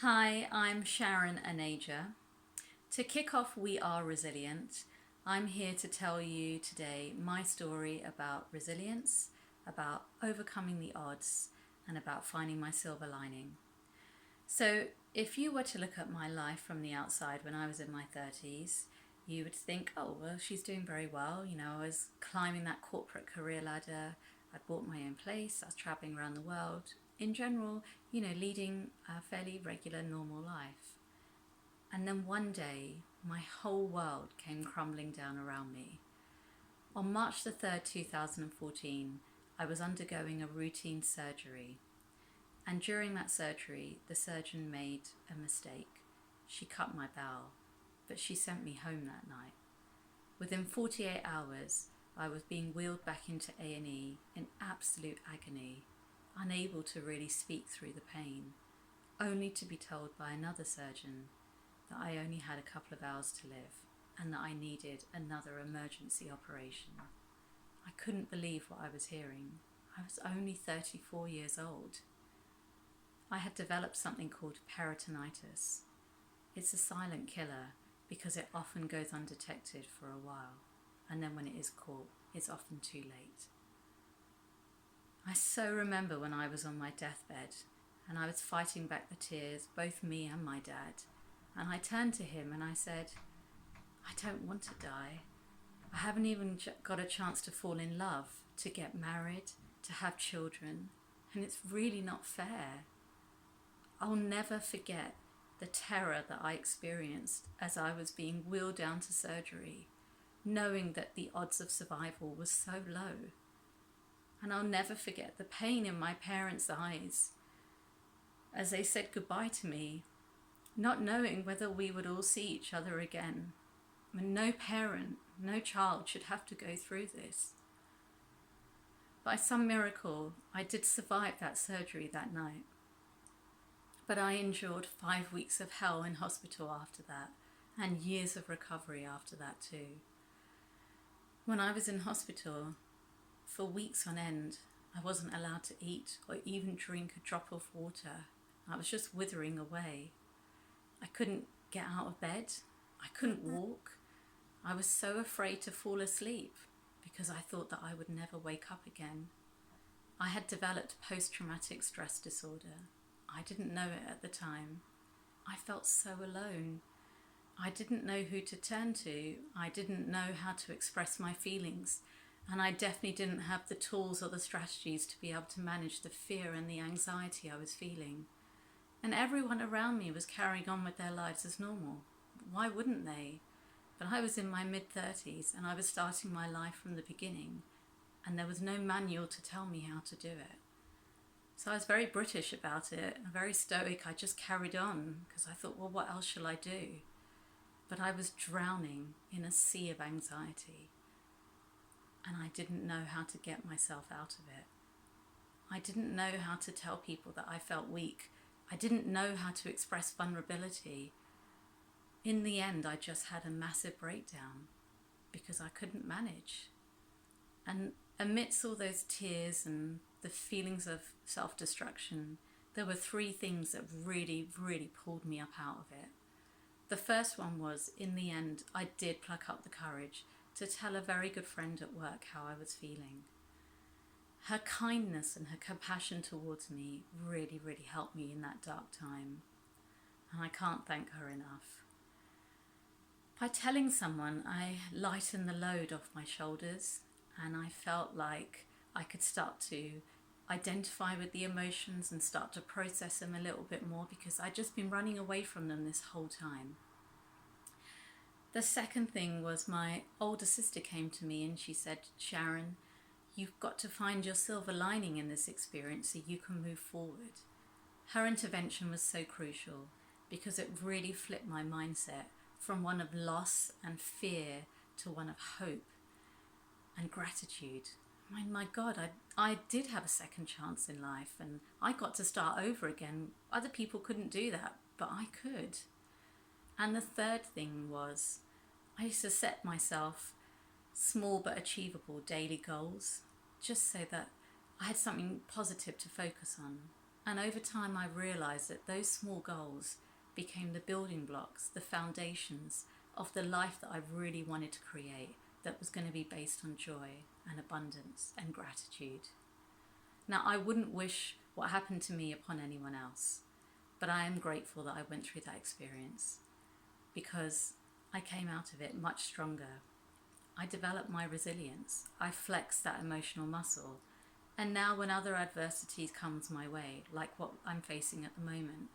Hi, I'm Sharon Anaja. To kick off We Are Resilient, I'm here to tell you today my story about resilience, about overcoming the odds, and about finding my silver lining. So, if you were to look at my life from the outside when I was in my 30s, you would think, oh, well, she's doing very well. I was climbing that corporate career ladder, I'd bought my own place, I was traveling around the world. In general, leading a fairly regular, normal life. And then one day, my whole world came crumbling down around me. On March the 3rd, 2014, I was undergoing a routine surgery. And during that surgery, the surgeon made a mistake. She cut my bowel, but she sent me home that night. Within 48 hours, I was being wheeled back into A&E in absolute agony, unable to really speak through the pain, only to be told by another surgeon that I only had a couple of hours to live and that I needed another emergency operation. I couldn't believe what I was hearing. I was only 34 years old. I had developed something called peritonitis. It's a silent killer because it often goes undetected for a while, and then when it is caught, it's often too late. I so remember when I was on my deathbed and I was fighting back the tears, both me and my dad, and I turned to him and I said, I don't want to die. I haven't even got a chance to fall in love, to get married, to have children, and it's really not fair. I'll never forget the terror that I experienced as I was being wheeled down to surgery, knowing that the odds of survival was so low. And I'll never forget the pain in my parents' eyes as they said goodbye to me, not knowing whether we would all see each other again. No parent, no child should have to go through this. By some miracle, I did survive that surgery that night. But I endured 5 weeks of hell in hospital after that, and years of recovery after that too. When I was in hospital, for weeks on end, I wasn't allowed to eat or even drink a drop of water. I was just withering away. I couldn't get out of bed. I couldn't walk. I was so afraid to fall asleep because I thought that I would never wake up again. I had developed post-traumatic stress disorder. I didn't know it at the time. I felt so alone. I didn't know who to turn to. I didn't know how to express my feelings. And I definitely didn't have the tools or the strategies to be able to manage the fear and the anxiety I was feeling. And everyone around me was carrying on with their lives as normal. Why wouldn't they? But I was in my mid-30s and I was starting my life from the beginning, and there was no manual to tell me how to do it. So I was very British about it, very stoic. I just carried on because I thought, well, what else shall I do? But I was drowning in a sea of anxiety, and I didn't know how to get myself out of it. I didn't know how to tell people that I felt weak. I didn't know how to express vulnerability. In the end, I just had a massive breakdown because I couldn't manage. And amidst all those tears and the feelings of self-destruction, there were 3 things that really, really pulled me up out of it. The first one was, in the end, I did pluck up the courage to tell a very good friend at work how I was feeling. Her kindness and her compassion towards me really, really helped me in that dark time. And I can't thank her enough. By telling someone, I lightened the load off my shoulders, and I felt like I could start to identify with the emotions and start to process them a little bit more because I'd just been running away from them this whole time. The second thing was my older sister came to me and she said, Sharon, you've got to find your silver lining in this experience so you can move forward. Her intervention was so crucial because it really flipped my mindset from one of loss and fear to one of hope and gratitude. My God, I did have a second chance in life and I got to start over again. Other people couldn't do that, but I could. And the third thing was, I used to set myself small but achievable daily goals just so that I had something positive to focus on. And over time, I realized that those small goals became the building blocks, the foundations of the life that I really wanted to create, that was going to be based on joy and abundance and gratitude. Now, I wouldn't wish what happened to me upon anyone else, but I am grateful that I went through that experience because I came out of it much stronger. I developed my resilience. I flexed that emotional muscle. And now when other adversities comes my way, like what I'm facing at the moment,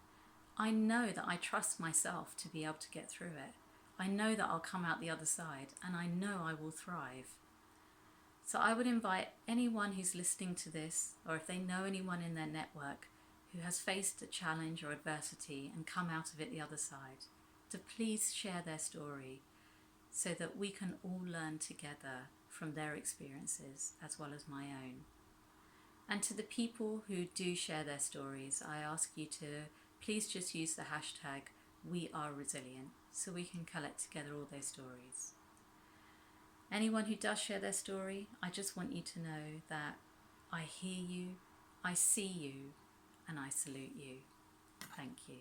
I know that I trust myself to be able to get through it. I know that I'll come out the other side, and I know I will thrive. So I would invite anyone who's listening to this, or if they know anyone in their network who has faced a challenge or adversity and come out of it the other side, to please share their story so that we can all learn together from their experiences as well as my own. And to the people who do share their stories, I ask you to please just use the hashtag #WeAreResilient so we can collect together all those stories. Anyone who does share their story, I just want you to know that I hear you, I see you, and I salute you. Thank you.